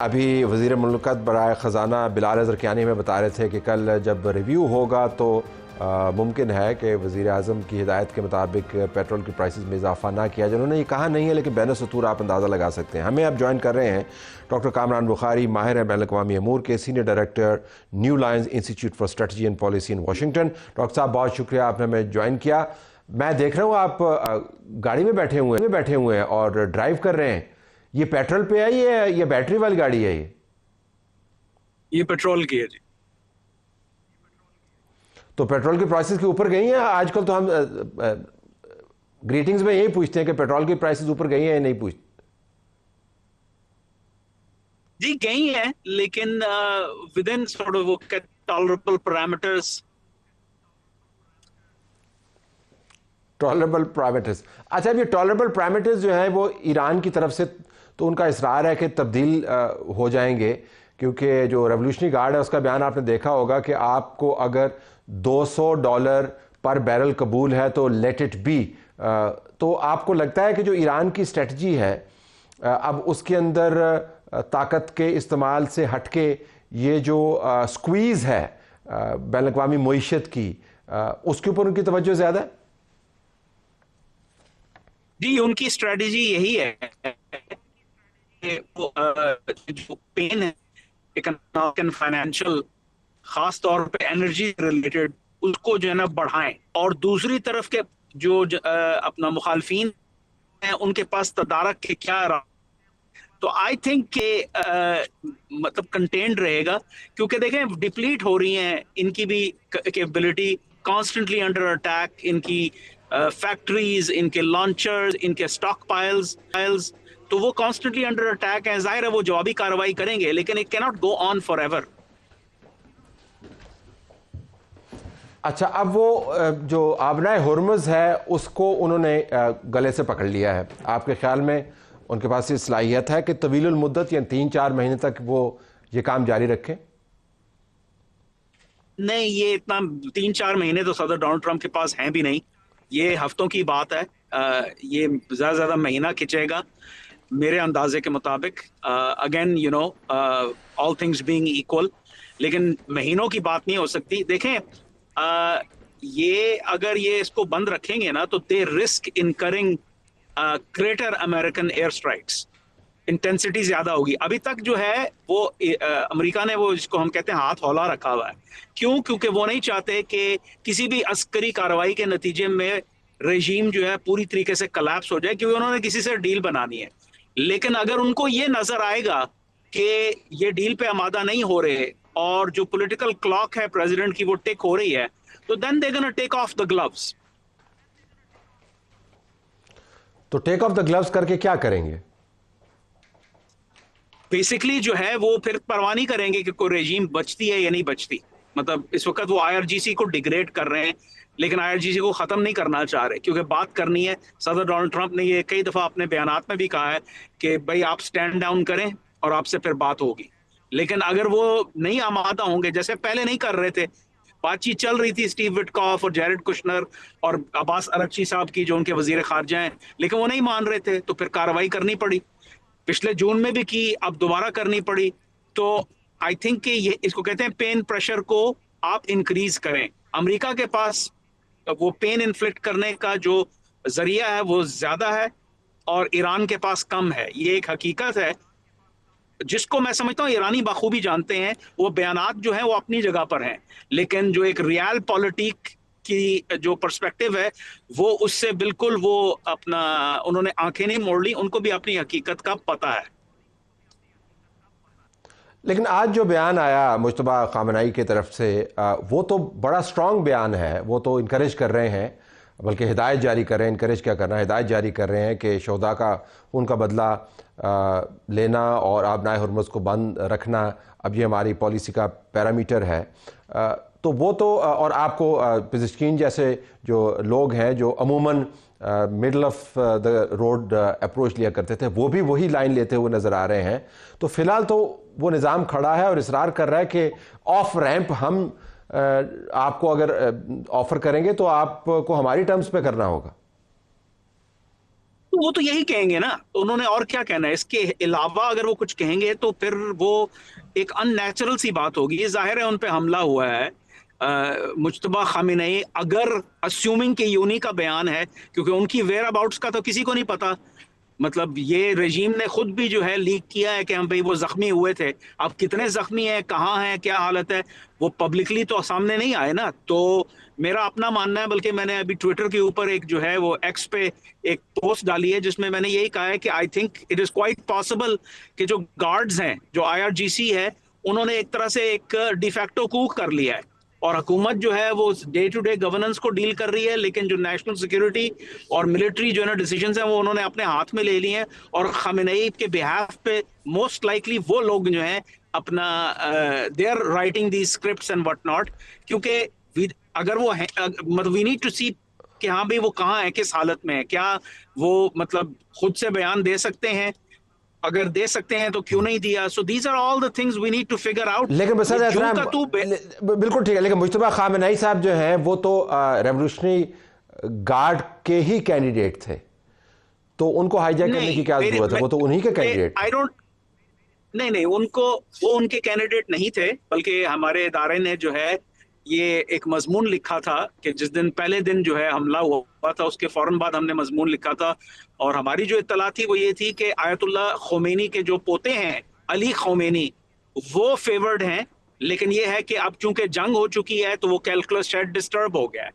अभी वज़ीर मुमलिकत बराए ख़जाना बिलाल अज़हर कियानी में बता रहे थे कि कल जब रिव्यू होगा तो मुमकिन है कि वज़ीर आज़म की हिदायत के मुताबिक पेट्रोल की प्राइसेस में इजाफा ना किया जाए। उन्होंने ये कहा नहीं है, लेकिन बैन-ए-सतूर आप अंदाज़ा लगा सकते हैं। हमें अब ज्वाइन कर रहे हैं डॉक्टर कामरान बुखारी, माहिर हैं बैनुल-अक़वामी अमूर के, senior director new Lions institute for strategy and policy in Washington. Doctor साहब, बहुत शुक्रिया, आपने हमें ज्वाइन किया। मैं देख रहा हूँ आप गाड़ी में बैठे हुए हैं और ड्राइव कर रहे हैं। ये पेट्रोल पे है ये बैटरी वाली गाड़ी है? ये पेट्रोल की है जी। तो पेट्रोल की प्राइसेस के ऊपर गई हैं आजकल? तो हम ग्रीटिंग्स में यही पूछते हैं कि पेट्रोल की प्राइसेस ऊपर गई हैं या नहीं पूछते? जी गई हैं, लेकिन विद इन सॉर्ट ऑफ वो टॉलरेबल पैरामीटर्स। Tolerable parameters. अच्छा, अब ये टॉलरेबल पैरामीटर्स जो है वो ईरान की तरफ से तो उनका इसरार है कि तब्दील हो जाएंगे, क्योंकि जो रेवोल्यूशनरी गार्ड है उसका बयान आपने देखा होगा कि आपको अगर $200 पर बैरल कबूल है तो लेट इट बी। तो आपको लगता है कि जो ईरान की स्ट्रेटजी है अब उसके अंदर ताकत के इस्तेमाल से हटके ये जो स्क्वीज़ है बैनुल-अक़वामी मईशत की, उसके ऊपर उनकी तवज्जो ज़्यादा है? जी, उनकी स्ट्रेटजी यही है कि वो जो पेन है इकोनॉमिक एंड फाइनेंशियल, खास तौर पे एनर्जी रिलेटेड, उसको जो है ना बढ़ाएं, और दूसरी तरफ के जो अपना मुखालफीन है उनके पास तदारक के क्या तो आई थिंक के मतलब कंटेंट रहेगा, क्योंकि देखें डिप्लीट हो रही हैं इनकी भी कैपेबिलिटी, कॉन्स्टेंटली अंडर अटैक इनकी फैक्ट्रीज, इनके लॉन्चर्स, इनके स्टॉक पाइल्स, तो वो कॉन्स्टेंटली अंडर अटैक है। जाहिर है वो जवाबी कार्रवाई करेंगे, लेकिन it can not go on for ever. अच्छा, अब वो जो आबनाए हुर्मुज़ है उसको उन्होंने गले से पकड़ लिया है। आपके ख्याल में उनके पास ये सलाहियत है कि तवीलुल मुद्दत या 3-4 महीने तक वो ये काम जारी रखें? नहीं, ये इतना 3-4 महीने तो सदर डोनाल्ड ट्रंप के पास हैं भी नहीं, ये हफ्तों की बात है। ये ज्यादा ज्यादा महीना खिंचेगा मेरे अंदाजे के मुताबिक। Again you know, all things being equal, लेकिन महीनों की बात नहीं हो सकती। देखें, ये अगर ये इसको बंद रखेंगे ना तो they risk incurring greater American air strikes, intensity ज्यादा होगी। अभी तक जो है वो अमेरिका ने वो जिसको हम कहते हैं हाथ हौला रखा हुआ है। क्यों? क्योंकि वो नहीं चाहते कि किसी भी अस्करी कार्रवाई के नतीजे में रेजीम जो है पूरी तरीके से कलैप्स हो जाए, क्योंकि उन्होंने किसी से डील बनानी है। लेकिन अगर उनको ये नजर आएगा कि ये डील पे आमादा नहीं हो रहे और जो पॉलिटिकल क्लॉक है प्रेसिडेंट की वो टिक हो रही है, तो then they gonna take off the gloves. तो टेक ऑफ द ग्लव्स करके क्या करेंगे? बेसिकली जो है वो फिर परवाह नहीं करेंगे कि कोई रेजीम बचती है या नहीं बचती। मतलब इस वक्त वो आईआरजीसी को डिग्रेड कर रहे हैं, लेकिन आईआरजीसी को खत्म नहीं करना चाह रहे, क्योंकि बात करनी है। सदर डोनाल्ड ट्रंप ने ये कई दफा अपने बयानात में भी कहा है कि भाई आप स्टैंड डाउन करें और आपसे फिर बात होगी। लेकिन अगर वो नहीं आमादा होंगे, जैसे पहले नहीं कर रहे थे, बातचीत चल रही थी स्टीव विटकॉफ और जैरेड कुशनर और अब्बास अरगची साहब की जो उनके वजीर खारजा हैं, लेकिन वो नहीं मान रहे थे, तो फिर कार्रवाई करनी पड़ी। पिछले जून में भी की, अब दोबारा करनी पड़ी। तो आई थिंक कि ये इसको कहते हैं पेन प्रेशर को आप इंक्रीज करें। अमेरिका के पास वो पेन इन्फ्लिक्ट करने का जो जरिया है वो ज्यादा है और ईरान के पास कम है। ये एक हकीकत है जिसको मैं समझता हूँ ईरानी बखूबी जानते हैं। वो बयानात जो हैं वो अपनी जगह पर हैं, लेकिन जो एक रियल पॉलिटिक की जो पर्सपेक्टिव है वो उससे बिल्कुल वो अपना उन्होंने आंखें नहीं मोड़ ली, उनको भी अपनी हकीकत का पता है। लेकिन आज जो बयान आया मुज्तबा खामनेई की तरफ से, वो तो बड़ा स्ट्रॉन्ग बयान है। वो तो इनकरेज कर रहे हैं, बल्कि हिदायत जारी कर रहे हैं। इनकरेज क्या करना, हिदायत जारी कर रहे हैं कि शोहदा का उनका बदला लेना और आबनाए हुर्मुज़ को बंद रखना अब ये हमारी पॉलिसी का पैरामीटर है। तो वो तो और आपको पिज़िश्कीन जैसे जो लोग हैं जो अमूमन middle of the road approach लिया करते थे, वो भी वही लाइन लेते हुए नज़र आ रहे हैं। तो फ़िलहाल तो वो निज़ाम खड़ा है और इसरार कर रहा है कि ऑफ रैंप हम आपको अगर ऑफ़र करेंगे तो आपको हमारी टर्म्स पे करना होगा। तो वो तो यही कहेंगे ना, तो उन्होंने और क्या कहना है? इसके अलावा अगर वो कुछ कहेंगे तो फिर वो एक अननेचुरल सी बात होगी। ये जाहिर है उन पे हमला हुआ है। मुज्तबा खामिनेई, अगर अस्यूमिंग के यूनी का बयान है, क्योंकि उनकी वेयर अबाउट्स का तो किसी को नहीं पता। मतलब ये रजीम ने खुद भी जो है लीक किया है कि हम भाई वो जख्मी हुए थे। अब कितने जख्मी हैं, कहाँ हैं, क्या हालत है, वो पब्लिकली तो सामने नहीं आए ना। तो मेरा अपना मानना है, बल्कि मैंने अभी ट्विटर के ऊपर एक जो है वो एक्स पे एक पोस्ट डाली है जिसमें मैंने यही कहा है कि I think it is quite possible कि जो गार्ड्स हैं, जो आईआरजीसी है, उन्होंने एक तरह से एक डिफैक्टो कू कर लिया है और हुकूमत जो है वो डे टू डे गवर्नेंस को डील कर रही है, लेकिन जो नेशनल सिक्योरिटी और मिलिट्री जो है ना डिसीजंस हैं वो उन्होंने अपने हाथ में ले लिए हैं। और खamenei के बिहाफ पे मोस्ट लाइकली वो लोग जो हैं अपना they are writing the scripts and what not, क्योंकि अगर वो मतलब वी नीड टू सी कि हाँ भाई वो कहाँ है, किस हालत में है, क्या वो मतलब खुद से बयान दे सकते हैं, अगर दे सकते हैं तो क्यों नहीं दिया। So these are all the things we need to figure out. लेकिन बसर एहतराम बिल्कुल ठीक है, लेकिन मुज्तबा खामेनेई साहब जो हैं वो तो रेवोल्यूशनरी गार्ड के ही कैंडिडेट थे, तो उनको हाईजैक करने की क्या जरूरत है? वो तो उन्हीं के कैंडिडेट। आई डोंट नहीं नहीं, उनको वो उनके कैंडिडेट नहीं थे, बल्कि हमारे इदारे ने जो है ये एक मजमून लिखा था कि जिस दिन पहले दिन जो है हमला हुआ था उसके फौरन बाद हमने मजमून लिखा था। और हमारी जो इत्तला थी वो ये थी कि आयतुल्लाह खोमेनी के जो पोते हैं अली खोमेनी, वो फेवर्ड हैं। लेकिन ये है कि अब चूंकि जंग हो चुकी है तो वो कैलकुलस शायद डिस्टर्ब हो गया है,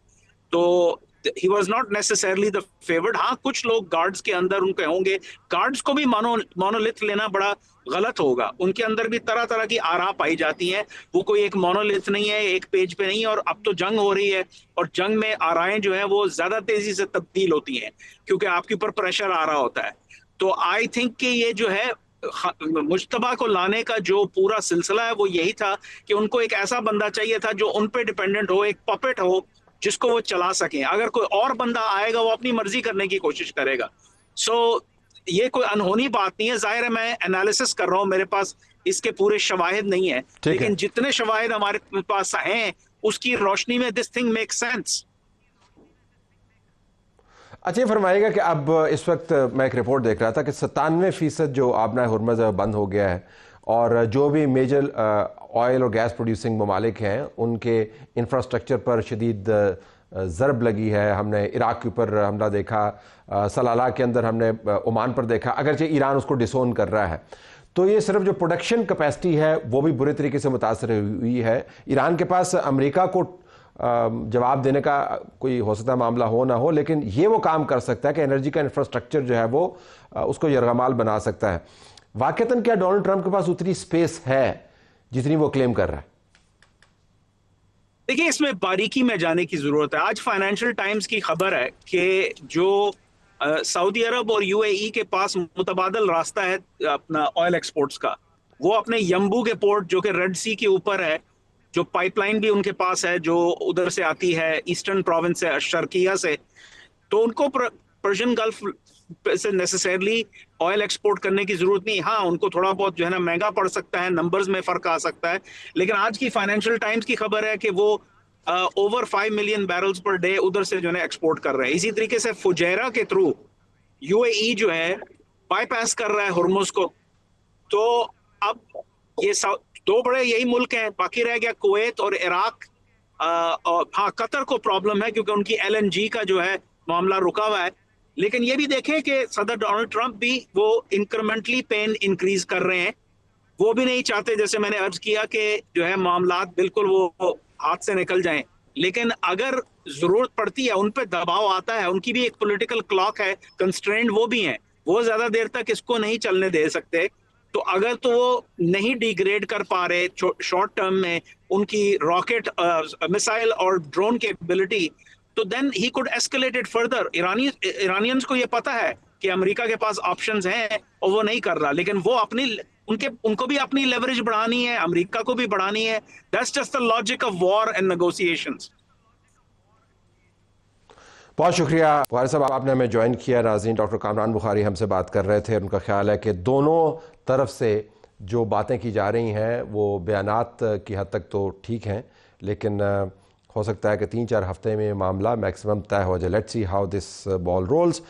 तो he was not necessarily the favoured. हाँ, कुछ लोग गार्ड्स के अंदर उनके होंगे। गार्ड्स को भी मोनोलिथ लेना बड़ा गलत होगा, उनके अंदर भी तरह तरह की आरा पाई जाती हैं। वो कोई एक मोनोलिथ नहीं है, एक पेज पे नहीं है। और अब तो जंग हो रही है और जंग में आराएं जो है वो ज्यादा तेजी से तब्दील होती हैं क्योंकि आपके ऊपर प्रेशर आ रहा होता है। तो आई थिंक कि ये जो है मुज्तबा को लाने का जो पूरा सिलसिला है वो यही था कि उनको एक ऐसा बंदा चाहिए था जो उन पे डिपेंडेंट हो, एक पपेट हो जिसको वो चला सकें। अगर कोई और बंदा आएगा वो अपनी मर्जी करने की कोशिश करेगा। सो ये कोई अनहोनी बात नहीं है। जाहिर है मैं एनालिसिस कर रहा हूं, मेरे पास इसके पूरे शवाहिद नहीं है, लेकिन जितने शवाहिद हमारे पास हैं उसकी रोशनी में दिस थिंग मेक सेंस। अच्छा, ये फरमाइएगा कि अब इस वक्त मैं एक रिपोर्ट देख रहा था कि 97% जो आबना हुर्मुज़ बंद हो गया है और जो भी मेजर ऑयल और गैस प्रोड्यूसिंग ममालिक हैं उनके इंफ्रास्ट्रक्चर पर शदीद ज़रब लगी है। हमने इराक़ के ऊपर हमला देखा, सलाला के अंदर हमने ओमान पर देखा, अगरचे ईरान उसको डिसोन कर रहा है। तो ये सिर्फ जो प्रोडक्शन कैपेसिटी है वो भी बुरे तरीके से मुतासर हुई है। ईरान के पास अमेरिका को जवाब देने का कोई हो सकता मामला हो ना हो, लेकिन ये वो काम कर सकता है कि एनर्जी का इंफ्रास्ट्रक्चर जो है वो उसको यरगमाल बना सकता है। वाकईतन क्या डोनाल्ड ट्रंप के पास उतनी स्पेस है जितनी वो क्लेम कर रहा है? देखिए, इसमें बारीकी में जाने की जरूरत है। आज फाइनेंशियल टाइम्स की खबर है कि जो सऊदी अरब और यूएई के पास मुतबादल रास्ता है अपना ऑयल एक्सपोर्ट्स का, वो अपने यम्बू के पोर्ट जो कि रेड सी के ऊपर है, जो पाइपलाइन भी उनके पास है जो उधर से आती है ईस्टर्न प्रोविंस से, शर्किया से, तो उनको पर्शियन गल्फ से नेसेसरली ऑयल एक्सपोर्ट करने की जरूरत नहीं। हाँ, उनको थोड़ा बहुत जो है ना महंगा पड़ सकता है, नंबर्स में फर्क आ सकता है, लेकिन आज की फाइनेंशियल टाइम्स की खबर है कि वो over 5 million barrels per day उधर से जो है एक्सपोर्ट कर रहे हैं। इसी तरीके से फुजैरा के थ्रू यूएई जो है बाईपास कर रहा है हुर्मुज को। तो अब ये दो बड़े यही मुल्क हैं, बाकी रह गया कुवैत और इराक। और हाँ, कतर को प्रॉब्लम है क्योंकि उनकी एलएनजी का जो है मामला रुका हुआ है। लेकिन ये भी देखें कि सदर डोनाल्ड ट्रंप भी वो इंक्रीमेंटली पेन इंक्रीज कर रहे हैं। वो भी नहीं चाहते, जैसे मैंने अर्ज किया, कि जो है मामलात बिल्कुल वो हाथ से निकल जाएं। लेकिन अगर जरूरत पड़ती है, उन पे दबाव आता है, उनकी भी एक पॉलिटिकल क्लॉक है, कंस्ट्रेंट वो भी हैं, वो ज्यादा देर तक इसको नहीं चलने दे सकते। तो अगर तो वो नहीं डिग्रेड कर पा रहे शॉर्ट टर्म में उनकी रॉकेट मिसाइल और ड्रोन कैपेबिलिटी, तो then he could escalate it further. Iranians को ये पता है कि अमेरिका के पास ऑप्शंस हैं और वो नहीं कर रहा, लेकिन वो उनको भी अपनी लेवरेज बढ़ानी है, अमेरिका को भी बढ़ानी है। That's just the logic of war and negotiations. बहुत शुक्रिया बुखारी साहब, आपने हमें ज्वाइन किया। नाज़रीन, डॉक्टर कामरान बुखारी हमसे बात कर रहे थे। उनका ख्याल है कि दोनों तरफ से जो बातें की जा रही हैं वो बयानात की हद तक तो ठीक हैं, लेकिन हो सकता है कि 3-4 हफ्ते में मामला मैक्सिमम तय हो जाए। Let's see how this ball roles.